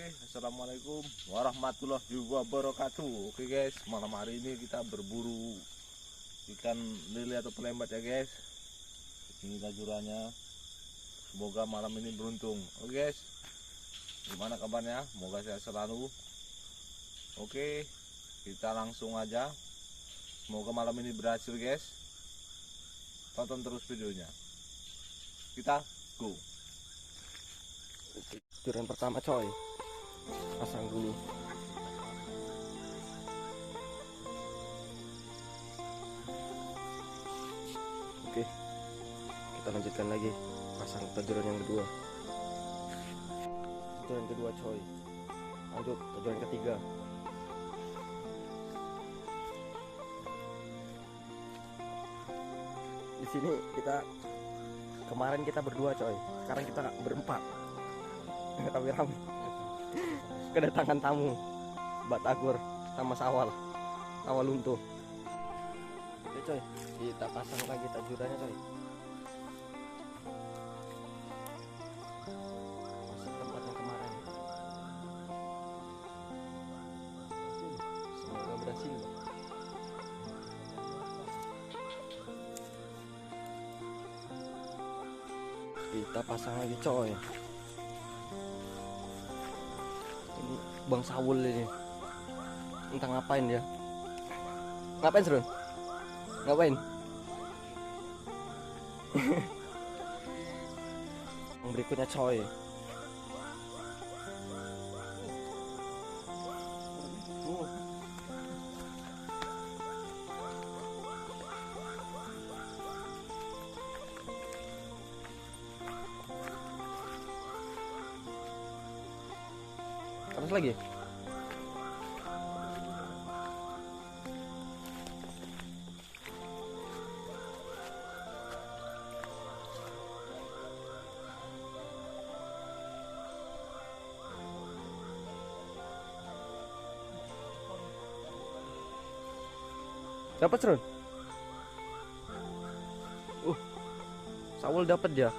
Assalamualaikum warahmatullahi wabarakatuh. Oke guys, malam hari ini kita berburu ikan lele atau pelembat ya guys. Ini tajurannya. Semoga malam ini beruntung. Oke guys, gimana kabarnya? Semoga sehat selalu. Oke, kita langsung aja. Semoga malam ini berhasil guys. Tonton terus videonya. Kita go. Tajuran pertama coy, pasang dulu. Oke, kita lanjutkan lagi, pasang tajuran yang kedua. Tajuran kedua coy, lanjut tajuran ketiga. Di sini kemarin kita berdua coy, sekarang kita berempat. Rame-rame kedatangan tamu Batagor sama Sawal Lunto. Oke coy, kita pasang lagi tajurannya coy. Masih tempat yang kemarin. Semoga berhasil. Kita pasang lagi coy. Ini Bang Sawul ini, entah ngapain dia. Ngapain Serun? Ngapain? Yang berikutnya coy. Terus lagi. Dapat Serun? Sawul dapat dia.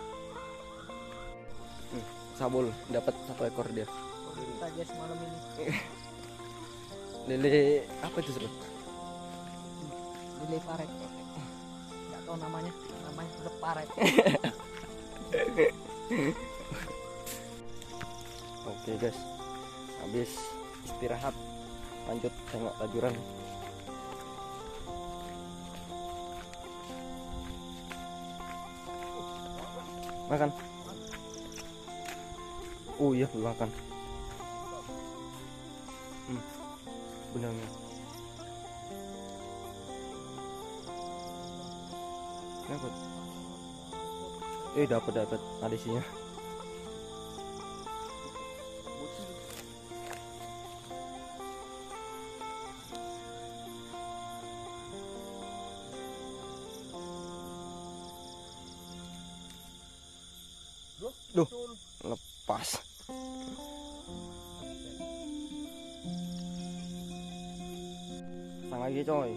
Sawul dapat 1 ekor dia. Saja semalam ini. Lele apa itu Serun? Lele paret. Nggak tahu namanya tetap paret. Oke guys, habis istirahat lanjut tengok tajuran. Makan. Oh iya, makan. Benangnya. Dapat ada isinya. Duh, lepas. Pasang lagi coy.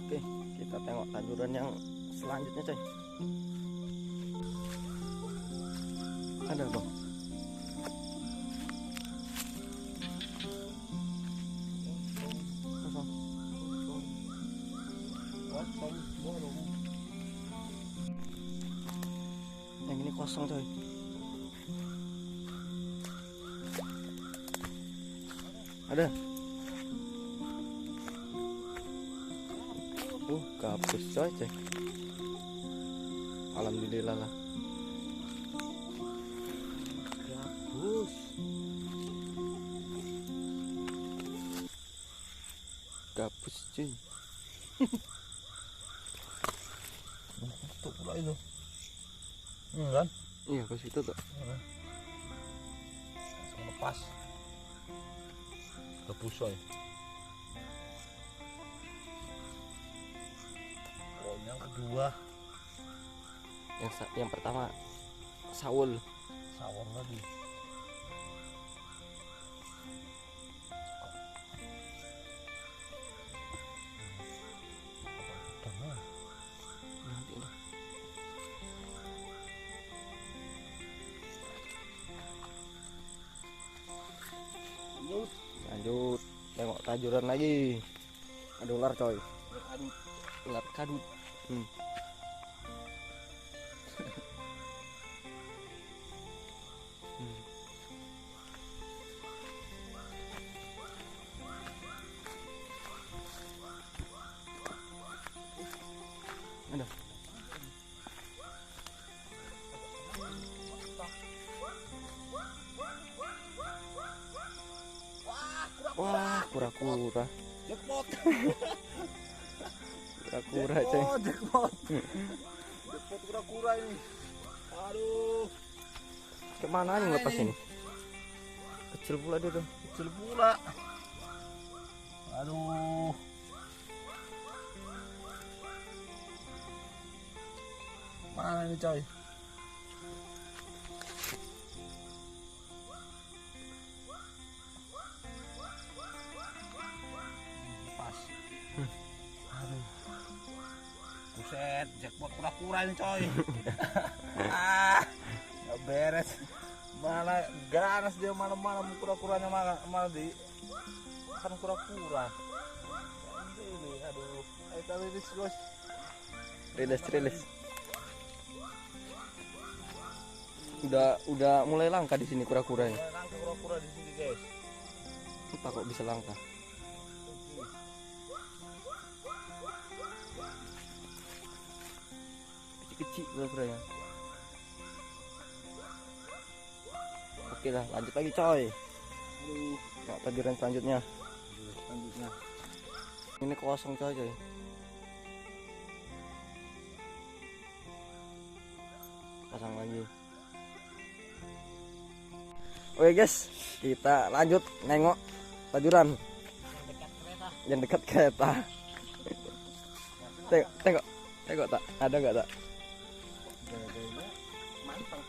Oke, kita tengok tajuran yang selanjutnya coy. Ada bang. Yang ini kosong coy. Ada. Gabus coy cek. Alhamdulillah lah. Gabus. Gabus cuy. Tuh pula itu. Kan? Iya ke situ tuh. Langsung lepas. Gabus coy. Oh, yang kedua. Yang pertama Sawul. Sawal lagi. Nanti lah. Lanjut. Tengok tajuran lagi. Ada ular coy. Ular kadut. Ada. Wah, kura-kura. Jackpot. Kura-kura coy. Jackpot. Jackpot kura-kura ini. Aduh, Kemana nih lepas ini? Kecil pula dia tuh. kecil pula. Aduh. Mana ini coy? Pas. Aduh. Buset, jackpot kura-kura ini coy. Nggak beres. Mana ganas dia malam-malam kura-kuranya malah di kan kura-kura. Ini aduh. Ayo kita rilis guys. Rilis. Udah mulai langka di sini kura-kura ya. Langka kura-kura di sini guys. Entah kok bisa langka. Kecil-kecil kura-kuranya. Oke lah, lanjut lagi coy. Aduh, Nah, tajuran selanjutnya. selanjutnya. Ini kosong coy. Pasang lagi. Oke guys, kita lanjut nengok tajuran yang dekat kereta. Tengok tak? Ada nggak tak? Gaya-gayanya mantap.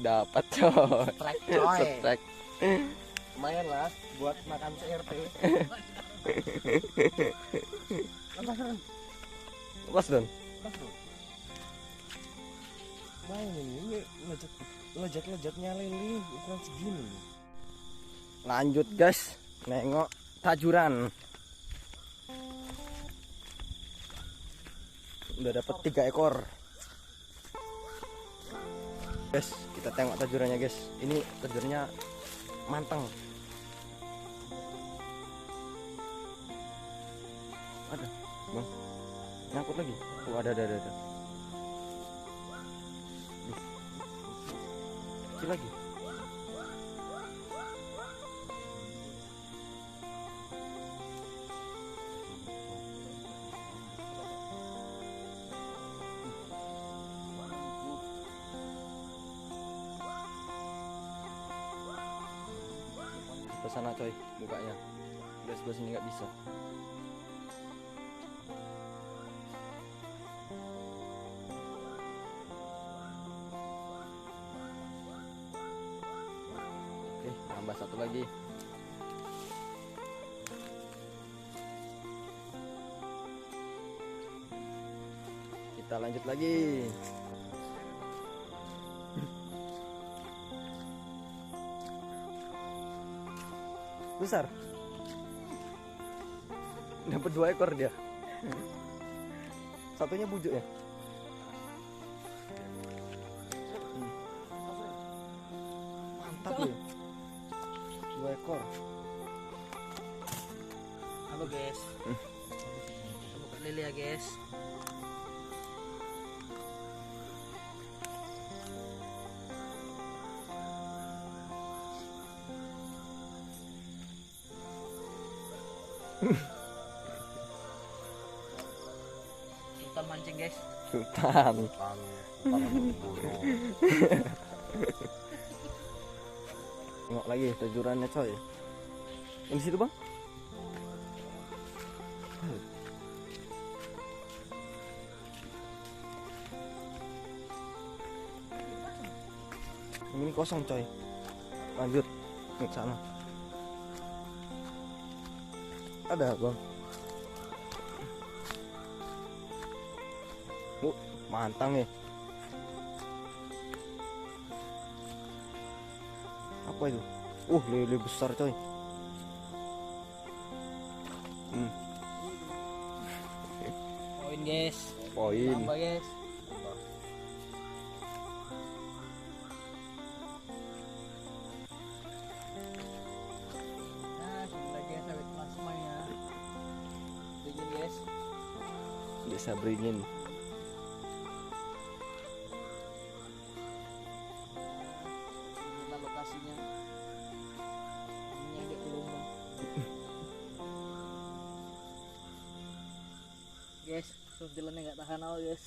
Dapat coy. Strike coy. Strike. Lumayan lah buat makan CRT. Lepas Ren. Lepas Don. Lepas Ren. Main ini lejat-lejatnya lele ukuran segini. Lanjut guys, nengok tajuran. Udah dapat 3 ekor. Guys, kita tengok tajurannya guys. Ini tajurannya manteng. Ada, bang. Nyangkut lagi. Oh, ada. Kecil lagi. Ke sana coy, bukanya. Udah sebelah sini nggak bisa. Oke, tambah satu lagi. Kita lanjut lagi. Besar. Dapat 2 ekor dia. Satunya bujuk ya. Mantap ya. 2 ekor. Halo guys. Kita buka lele ya guys. Sultan mancing guys. Sultan. Tengok lagi tajurannya coy. Yang di situ bang. Ini kosong coy. Lanjut ke sana. Ada bang. Mantang ya. Apa itu? Lele besar coy. Poin guys. Poin. Tambah guys. Nah, sini lagi yang sampai plasma ya. Dingin guys. Bisa beringin. Inilah lokasinya. Ini yang di rumah. Guys, terus jalannya nggak tahan awal guys.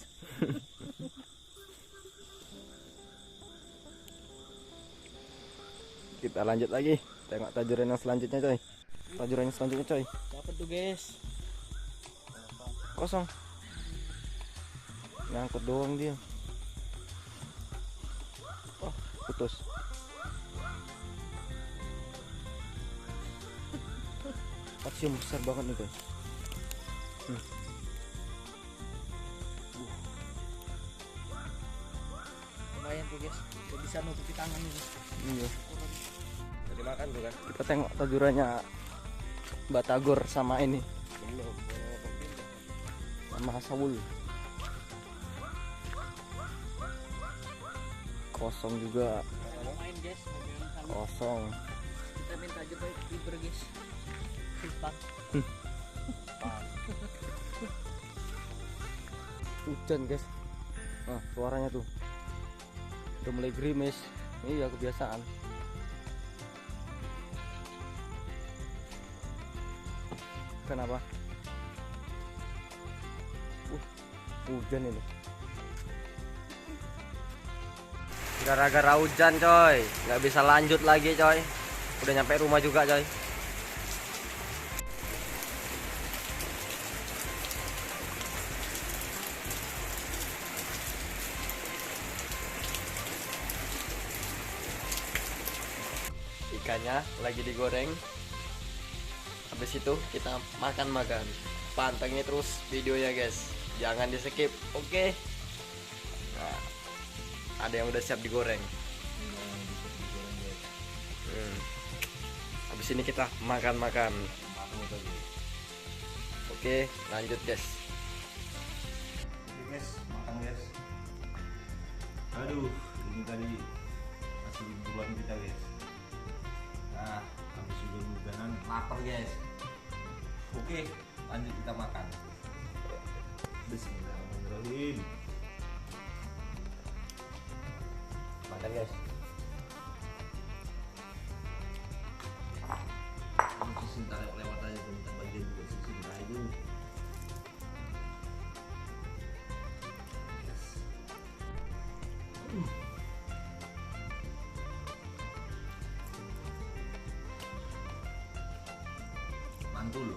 Kita lanjut lagi. Tengok tajuran yang selanjutnya coy. Tajuran yang selanjutnya coy. Dapat tuh guys. Kosong. Nyangkut doang dia. Oh, putus. Pasium besar banget nih guys. Lumayan tuh guys. Udah bisa nutupi tangan ini. Iya. Jadi makan tuh kan. Kita tengok tajurannya Batagor sama ini. Sama Saul. Kosong juga. Main guys, mobil kali. Kosong. Kita minta aja baik fiber guys. Simpan. Hujan guys. Nah, suaranya tuh udah mulai gerimis. Iya, kebiasaan. Kenapa? Hujan ini. Gara-gara hujan coy, nggak bisa lanjut lagi coy. Udah nyampe rumah juga coy. Ikannya lagi digoreng. Habis itu kita makan-makan. Pantengin terus videonya guys. Jangan di skip. Oke. Nah, ada yang udah siap digoreng. Habis ini kita makan-makan. Oke, lanjut guys. Oke guys, makan guys. Aduh, ini tadi masih buruan kita guys. Nah, habis hujan-hujanan lapar guys. Oke, lanjut kita makan. Bismillahirrahmanirrahim. Makan guys. Ini si Sinta lewat aja tuh, minta bagian juga si Sinta itu. Yes. Mantul.